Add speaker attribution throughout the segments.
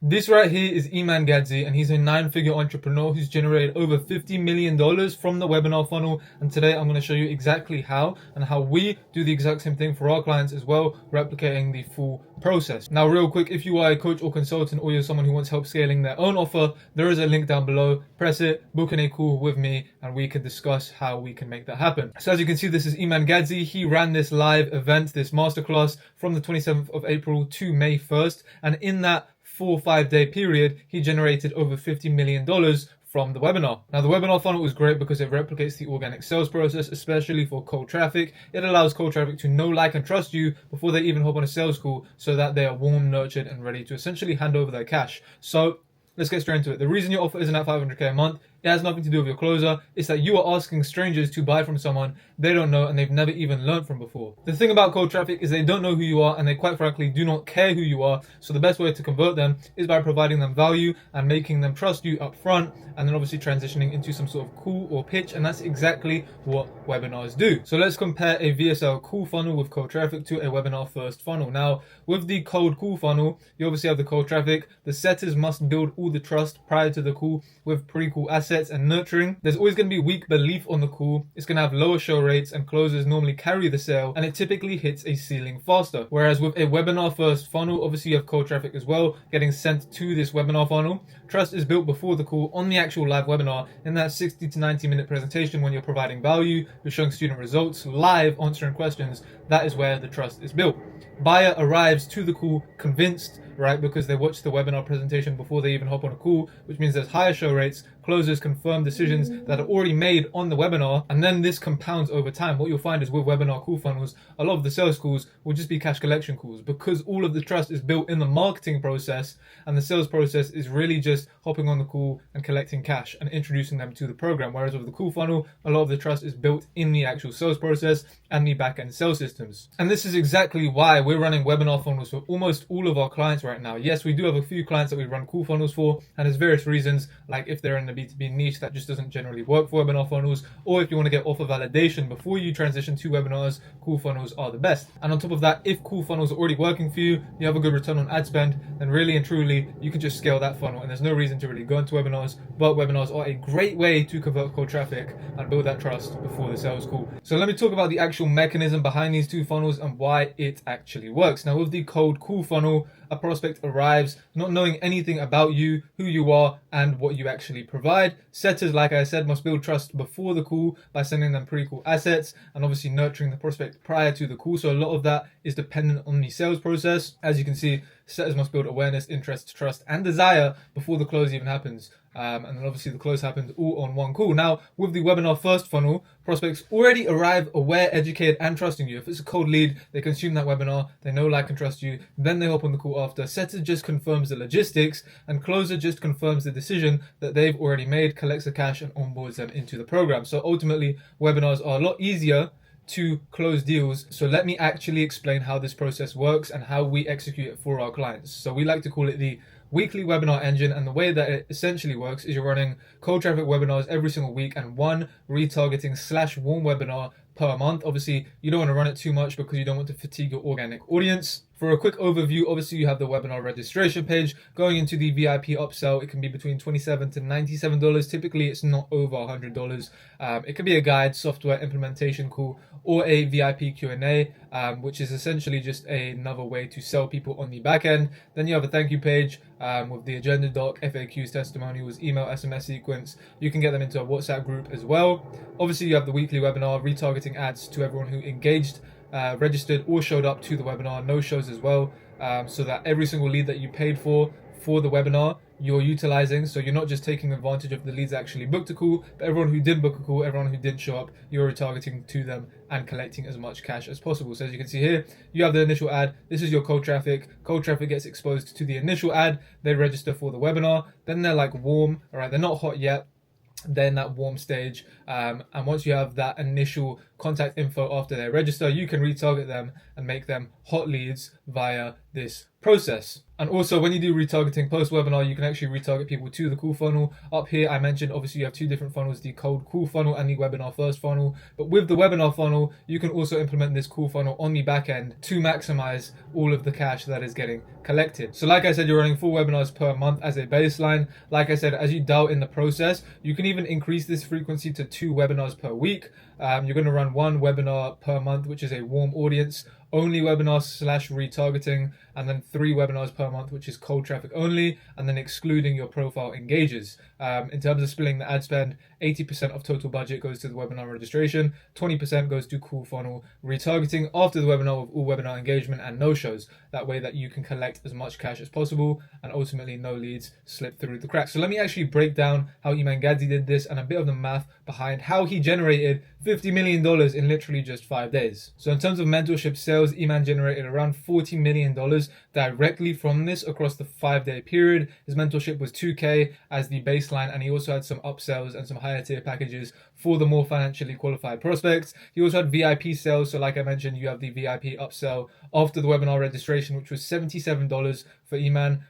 Speaker 1: This right here is Iman Gadzhi, and he's a 9-figure entrepreneur who's generated over $50 million from the webinar funnel. And today I'm going to show you exactly how and how we do the exact same thing for our clients as well, replicating the full process. Now, real quick, if you are a coach or consultant or you're someone who wants help scaling their own offer, there is a link down below. Press it, book in a call with me, and we can discuss how we can make that happen. So as you can see, this is Iman Gadzhi. He ran this live event, this masterclass from the 27th of April to May 1st. And in that 4 or 5 day period, he generated over $50 million from the webinar. Now, the webinar funnel is great because it replicates the organic sales process, especially for cold traffic. It allows cold traffic to know, like, and trust you before they even hop on a sales call so that they are warm, nurtured, and ready to essentially hand over their cash. So let's get straight into it. The reason your offer isn't at $500K a month, it has nothing to do with your closer. It's that you are asking strangers to buy from someone they don't know and they've never even learned from before. The thing about cold traffic is they don't know who you are and they quite frankly do not care who you are. So the best way to convert them is by providing them value and making them trust you up front, and then obviously transitioning into some sort of call or pitch, and that's exactly what webinars do. So let's compare a VSL call funnel with cold traffic to a webinar first funnel. Now, with the cold call funnel, you obviously have the cold traffic. The setters must build all the trust prior to the call with pre-call assets and nurturing. There's always going to be weak belief on the call. It's going to have lower show rates, and closers normally carry the sale, and it typically hits a ceiling faster. Whereas with a webinar first funnel, obviously you have cold traffic as well getting sent to this webinar funnel. Trust is built before the call on the actual live webinar. In that 60 to 90 minute presentation, when you're providing value, you're showing student results, live answering questions, that is where the trust is built. Buyer arrives to the call convinced, right, because they watched the webinar presentation before they even hop on a call, which means there's higher show rates. Closers confirm decisions that are already made on the webinar, and then this compounds over time. What you'll find is with webinar call funnels, a lot of the sales calls will just be cash collection calls because all of the trust is built in the marketing process, and the sales process is really just hopping on the call and collecting cash and introducing them to the program. Whereas with the call funnel, a lot of the trust is built in the actual sales process and the back-end sales systems. And this is exactly why we're running webinar funnels for almost all of our clients right now. Yes, we do have a few clients that we run call funnels for, and there's various reasons, like if they're in the B2B niche that just doesn't generally work for webinar funnels, or if you want to get offer validation before you transition to webinars, call funnels are the best. And on top of that, if call funnels are already working for you, you have a good return on ad spend, then really and truly you can just scale that funnel, and there's no reason to really go into webinars. But webinars are a great way to convert cold traffic and build that trust before the sales call. So let me talk about the actual mechanism behind these two funnels and why it actually works. Now, with the cold call funnel, a prospect arrives not knowing anything about you, who you are, and what you actually provide. Setters, like I said, must build trust before the call by sending them pre-call assets and obviously nurturing the prospect prior to the call. So a lot of that is dependent on the sales process. As you can see, setters must build awareness, interest, trust, and desire before the close even happens. And then obviously the close happens all on one call. Now, with the webinar first funnel, prospects already arrive aware, educated, and trusting you. If it's a cold lead, they consume that webinar, they know, like, and trust you, then they hop on the call after. Setter just confirms the logistics, and closer just confirms the decision that they've already made, collects the cash, and onboards them into the program. So ultimately, webinars are a lot easier to close deals. So let me actually explain how this process works and how we execute it for our clients. So we like to call it the weekly webinar engine, and the way that it essentially works is you're running cold traffic webinars every single week and one retargeting / warm webinar per month. Obviously, you don't want to run it too much because you don't want to fatigue your organic audience. For a quick overview, obviously you have the webinar registration page. Going into the VIP upsell, it can be between $27 to $97. Typically, it's not over $100. It could be a guide, software implementation call, or a VIP Q&A, which is essentially just another way to sell people on the back end. Then you have a thank you page with the agenda doc, FAQs, testimonials, email, SMS sequence. You can get them into a WhatsApp group as well. Obviously, you have the weekly webinar, retargeting ads to everyone who engaged, registered, or showed up to the webinar, no shows as well, so that every single lead that you paid for the webinar, you're utilizing. So you're not just taking advantage of the leads that actually booked a call, but everyone who did book a call, everyone who didn't show up, you're retargeting to them and collecting as much cash as possible. So as you can see here, you have the initial ad. This is your cold traffic. Cold traffic gets exposed to the initial ad. They register for the webinar. Then they're like warm, all right? They're not hot yet. They're in that warm stage, and once you have that initial contact info after they register, you can retarget them and make them hot leads via this process. And also, when you do retargeting post-webinar, you can actually retarget people to the cool funnel. Up here, I mentioned, obviously, you have two different funnels, the cold cool funnel and the webinar first funnel. But with the webinar funnel, you can also implement this cool funnel on the back end to maximize all of the cash that is getting collected. So like I said, you're running 4 webinars per month as a baseline. Like I said, as you dial in the process, you can even increase this frequency to 2 webinars per week. You're going to run 1 webinar per month, which is a warm audience only webinar / retargeting, and then 3 webinars per month, which is cold traffic only, and then excluding your profile engagers. In terms of splitting the ad spend, 80% of total budget goes to the webinar registration, 20% goes to cool funnel retargeting after the webinar with all webinar engagement and no-shows. That way that you can collect as much cash as possible and ultimately no leads slip through the cracks. So let me actually break down how Iman Gadzhi did this and a bit of the math behind how he generated $50 million in literally just 5 days. So in terms of mentorship sales, Iman generated around $40 million directly from this across the 5-day period. His mentorship was $2K as the baseline, and he also had some upsells and some higher tier packages for the more financially qualified prospects. He also had VIP sales. So like I mentioned, you have the VIP upsell after the webinar registration, which was $77 for Iman.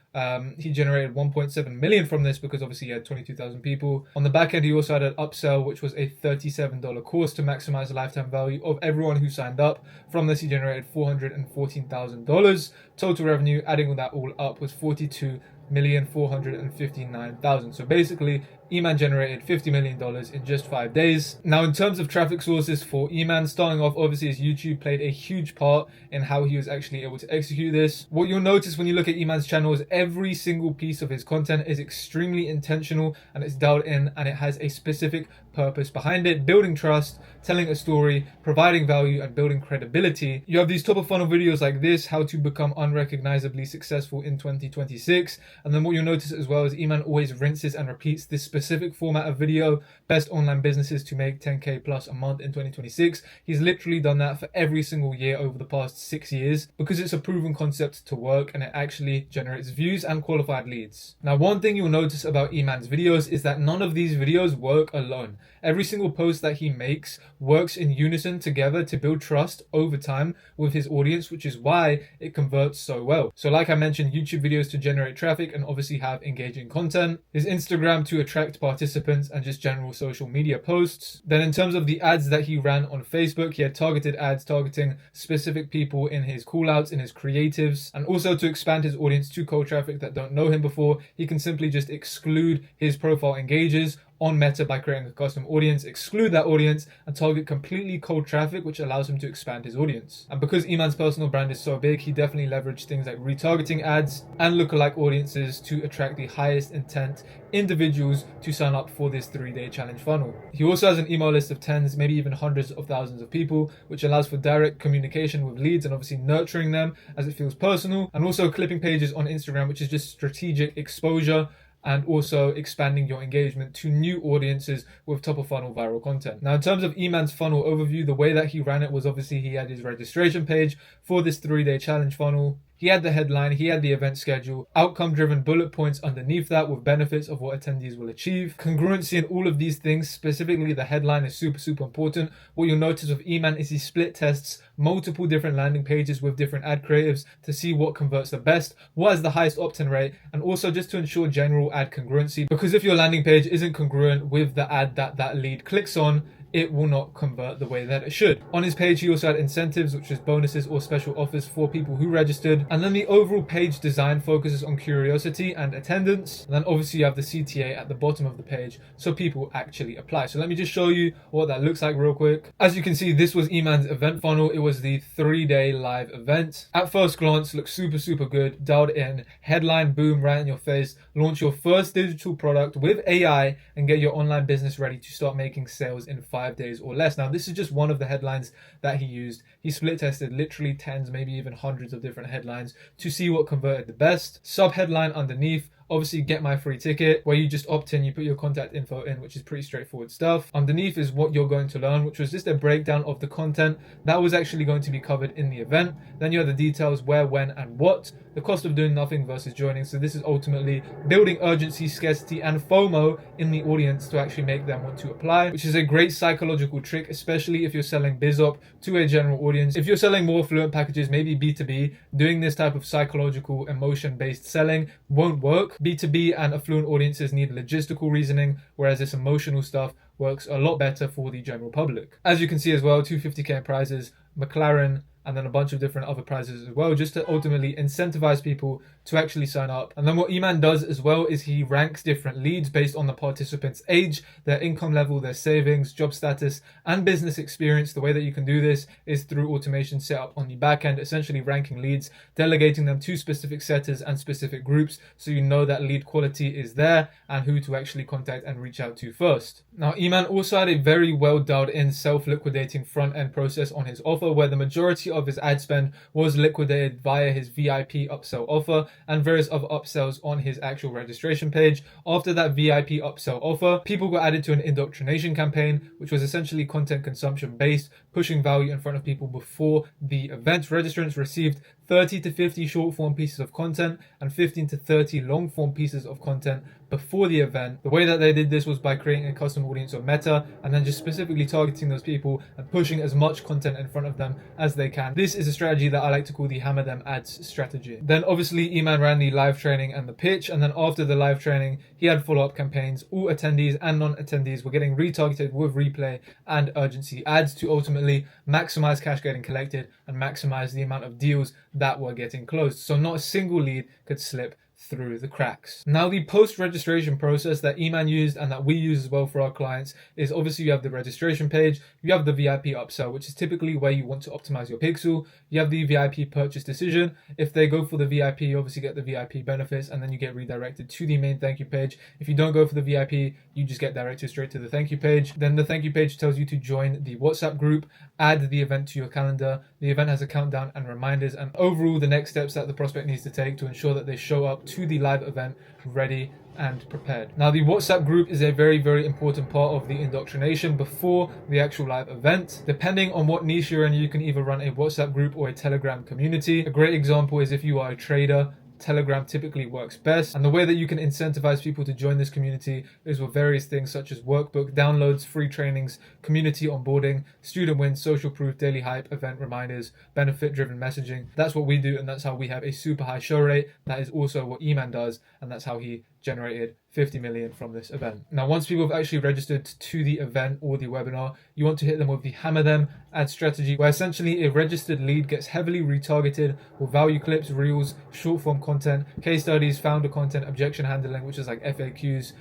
Speaker 1: He generated 1.7 million from this because obviously he had 22,000 people. On the back end, he also had an upsell, which was a $37 course to maximize the lifetime value of everyone who signed up. From this, he generated $414,000. Total revenue, adding that all up, was $42,459,000. So basically, Iman generated $50 million in just 5 days. Now, in terms of traffic sources for Iman, starting off, obviously, his YouTube played a huge part in how he was actually able to execute this. What you'll notice when you look at Iman's channel is every single piece of his content is extremely intentional and it's dialed in, and it has a specific purpose behind it: building trust, telling a story, providing value, and building credibility. You have these top of funnel videos like this, how to become unrecognizably successful in 2026. And then what you'll notice as well is Iman always rinses and repeats this specific format of video: best online businesses to make 10K plus a month in 2026. He's literally done that for every single year over the past 6 years because it's a proven concept to work and it actually generates views and qualified leads. Now, one thing you'll notice about Iman's videos is that none of these videos work alone. Every single post that he makes works in unison together to build trust over time with his audience, which is why it converts so well. So like I mentioned, YouTube videos to generate traffic and obviously have engaging content, his Instagram to attract participants, and just general social media posts. Then in terms of the ads that he ran on Facebook, he had targeted ads targeting specific people in his callouts, in his creatives, and also to expand his audience to cold traffic that don't know him before, he can simply just exclude his profile engagers on Meta by creating a custom audience, exclude that audience, and target completely cold traffic, which allows him to expand his audience. And because Iman's personal brand is so big, he definitely leveraged things like retargeting ads and lookalike audiences to attract the highest intent individuals to sign up for this 3-day challenge funnel. He also has an email list of tens, maybe even hundreds of thousands of people, which allows for direct communication with leads and obviously nurturing them as it feels personal, and also clipping pages on Instagram, which is just strategic exposure and also expanding your engagement to new audiences with top of funnel viral content. Now, in terms of Iman's funnel overview, the way that he ran it was obviously he had his registration page for this 3-day challenge funnel. He had the headline, he had the event schedule, outcome-driven bullet points underneath that with benefits of what attendees will achieve. Congruency in all of these things, specifically the headline, is super, super important. What you'll notice with Iman is he split tests multiple different landing pages with different ad creatives to see what converts the best, what has the highest opt-in rate, and also just to ensure general ad congruency. Because if your landing page isn't congruent with the ad that lead clicks on, it will not convert the way that it should. On his page, he also had incentives, which is bonuses or special offers for people who registered. And then the overall page design focuses on curiosity and attendance. And then obviously you have the CTA at the bottom of the page, so people actually apply. So let me just show you what that looks like real quick. As you can see, this was Iman's event funnel. It was the 3-day live event. At first glance, looks super, super good. Dialed in, headline, boom, right in your face. Launch your first digital product with AI and get your online business ready to start making sales in 5 days or less. Now, this is just one of the headlines that he used. He split tested literally tens, maybe even hundreds of different headlines to see what converted the best. Sub headline underneath, obviously get my free ticket, where you just opt in, you put your contact info in, which is pretty straightforward stuff. Underneath is what you're going to learn, which was just a breakdown of the content that was actually going to be covered in the event. Then you have the details, where, when, and what, the cost of doing nothing versus joining. So this is ultimately building urgency, scarcity, and FOMO in the audience to actually make them want to apply, which is a great psychological trick, especially if you're selling BizOp to a general audience. If you're selling more fluent packages, maybe B2B, doing this type of psychological, emotion-based selling won't work. B2B and affluent audiences need logistical reasoning, whereas this emotional stuff works a lot better for the general public. As you can see as well, 250k in prizes, McLaren, and then a bunch of different other prizes as well, just to ultimately incentivize people to actually sign up. And then what Iman does as well is he ranks different leads based on the participant's age, their income level, their savings, job status, and business experience. The way that you can do this is through automation set up on the back end, essentially ranking leads, delegating them to specific setters and specific groups, so you know that lead quality is there and who to actually contact and reach out to first. Now, Iman also had a very well dialed in self-liquidating front end process on his offer, where the majority of his ad spend was liquidated via his VIP upsell offer and various other upsells on his actual registration page. After that VIP upsell offer, people got added to an indoctrination campaign, which was essentially content consumption based, pushing value in front of people before the event. Registrants received 30 to 50 short form pieces of content and 15 to 30 long form pieces of content before the event. The way that they did this was by creating a custom audience on Meta and then just specifically targeting those people and pushing as much content in front of them as they can. This is a strategy that I like to call the hammer them ads strategy. Then obviously Iman ran the live training and the pitch, and then after the live training he had follow-up campaigns. All attendees and non-attendees were getting retargeted with replay and urgency ads to ultimately maximize cash getting collected and maximize the amount of deals that were getting closed. So not a single lead could slip through the cracks. Now, the post-registration process that Iman used and that we use as well for our clients is obviously you have the registration page, you have the VIP upsell, which is typically where you want to optimize your pixel. You have the VIP purchase decision. If they go for the VIP, you obviously get the VIP benefits and then you get redirected to the main thank you page. If you don't go for the VIP, you just get directed straight to the thank you page. Then the thank you page tells you to join the WhatsApp group, add the event to your calendar. The event has a countdown and reminders, and overall the next steps that the prospect needs to take to ensure that they show up to the live event ready and prepared. Now, the WhatsApp group is a very, very important part of the indoctrination before the actual live event. Depending on what niche you're in, you can either run a WhatsApp group or a Telegram community. A great example is if you are a trader, Telegram typically works best, and the way that you can incentivize people to join this community is with various things such as workbook downloads, free trainings, community onboarding, student wins, social proof, daily hype, event reminders, benefit driven messaging. That's what we do, and that's how we have a super high show rate. That is also what Iman does, and that's how he generated 50 million from this event. Now, once people have actually registered to the event or the webinar, you want to hit them with the hammer them ad strategy, where essentially a registered lead gets heavily retargeted with value clips, reels, short form content, case studies, founder content, objection handling, which is like FAQs,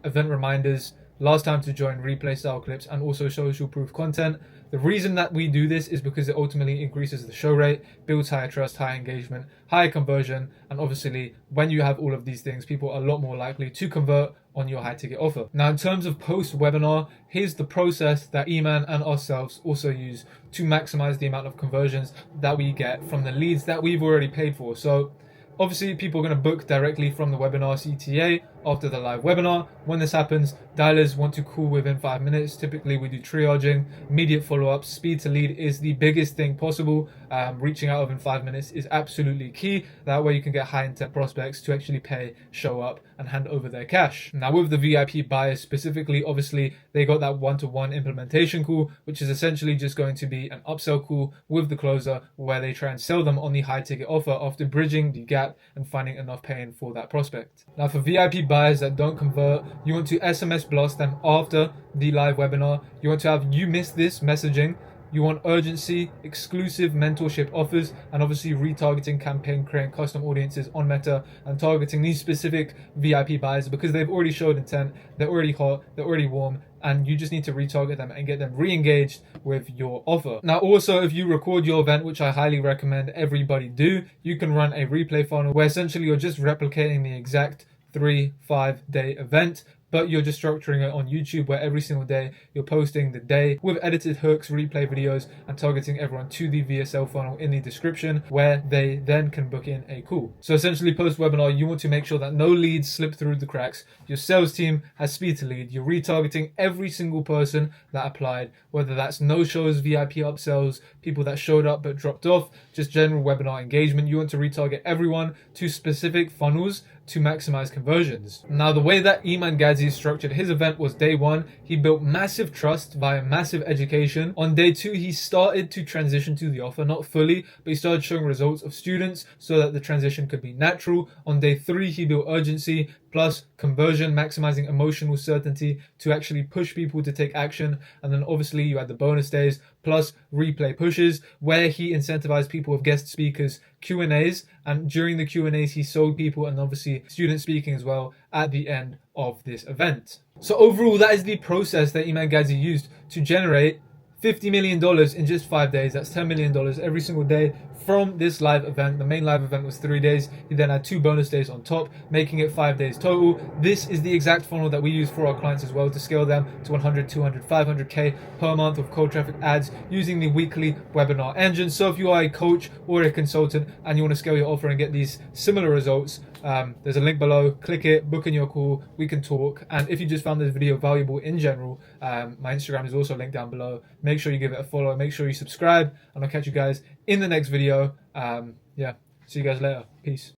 Speaker 1: event reminders, last time to join, replay style clips, and also social proof content. The reason that we do this is because it ultimately increases the show rate, builds higher trust, higher engagement, higher conversion, and obviously when you have all of these things, people are a lot more likely to convert on your high ticket offer. Now, in terms of post webinar, here's the process that Iman and ourselves also use to maximize the amount of conversions that we get from the leads that we've already paid for. So obviously, people are going to book directly from the webinar CTA after the live webinar. When this happens, dialers want to call within 5 minutes. Typically, we do triaging, immediate follow-up. Speed to lead is the biggest thing possible. Reaching out within 5 minutes is absolutely key. That way you can get high intent prospects to actually pay, show up, and hand over their cash. Now, with the VIP buyers specifically, obviously, they got that one-to-one implementation call, which is essentially just going to be an upsell call with the closer where they try and sell them on the high ticket offer after bridging the gap and finding enough paying for that prospect. Now, for VIP buyers that don't convert, you want to SMS blast them after the live webinar. You want to have "you missed this" messaging. You want urgency, exclusive mentorship offers, and obviously retargeting campaign, creating custom audiences on Meta and targeting these specific VIP buyers because they've already showed intent, they're already hot, they're already warm, and you just need to retarget them and get them re-engaged with your offer. Now, also, if you record your event, which I highly recommend everybody do, you can run a replay funnel where essentially you're just replicating the exact 3-5 day event, but you're just structuring it on YouTube where every single day you're posting the day with edited hooks, replay videos, and targeting everyone to the VSL funnel in the description where they then can book in a call. So essentially, post webinar, you want to make sure that no leads slip through the cracks. Your sales team has speed to lead. You're retargeting every single person that applied, whether that's no-shows, VIP upsells, people that showed up but dropped off, just general webinar engagement. You want to retarget everyone to specific funnels to maximize conversions. Now, the way that Iman Gadzhi structured his event was day one, he built massive trust via massive education. On day two, he started to transition to the offer, not fully, but he started showing results of students so that the transition could be natural. On day three, he built urgency plus conversion, maximizing emotional certainty to actually push people to take action. And then obviously you had the bonus days plus replay pushes where he incentivized people with guest speakers, Q&As, and during the Q&As he sold people, and obviously student speaking as well at the end of this event. So overall, that is the process that Iman Gadzhi used to generate $50 million in just 5 days. That's $10 million every single day from this live event. The main live event was 3 days. He then had 2 bonus days on top, making it 5 days total. This is the exact funnel that we use for our clients as well to scale them to 100, 200, 500K per month of cold traffic ads using the weekly webinar engine. So if you are a coach or a consultant and you want to scale your offer and get these similar results, there's a link below. Click it, book in your call, we can talk. And if you just found this video valuable in general, my Instagram is also linked down below. Make sure you give it a follow, make sure you subscribe, and I'll catch you guys in the next video. Yeah, see you guys later. Peace.